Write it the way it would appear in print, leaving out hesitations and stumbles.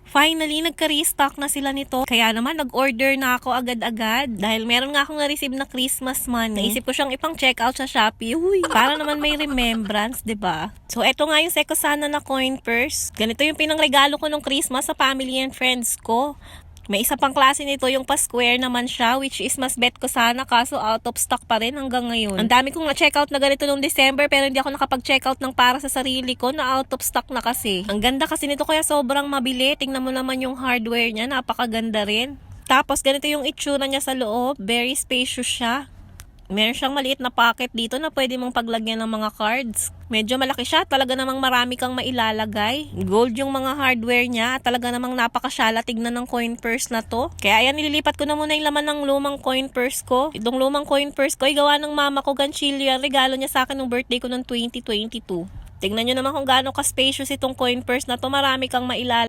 Finally, nagka-restock na sila nito. Kaya naman, nag-order na ako agad-agad. Dahil meron nga akong na-receive na Christmas money. Naisip ko siyang ipang-checkout sa Shopee. Uy, para naman may remembrance, 'di ba? So, eto nga yung Sekosana na coin purse. Ganito yung pinangregalo ko nung Christmas sa family and friends ko. May isa pang klase nito, yung pa-square naman siya, which is mas bet ko sana, kaso out of stock pa rin hanggang ngayon. Ang dami kong na-checkout na ganito nung December, pero hindi ako nakapag-checkout ng para sa sarili ko, na out of stock na kasi. Ang ganda kasi nito, kaya sobrang mabili. Tingnan mo naman yung hardware niya, napakaganda rin. Tapos ganito yung itsura niya sa loob, very spacious siya. Meron siyang maliit na pocket dito na pwede mong paglagyan ng mga cards. Medyo malaki siya, talaga namang marami kang mailalagay. Gold yung mga hardware niya, talaga namang napakasyala tignan ng coin purse na to. Kaya ayan, nililipat ko na muna yung laman ng lumang coin purse ko. Itong lumang coin purse ko ay gawa ng mama ko, ganchillo yan. Regalo niya sa akin nung birthday ko noong 2022. Tignan nyo naman kung gaano ka-spacious itong coin purse na to, marami kang mailalagay.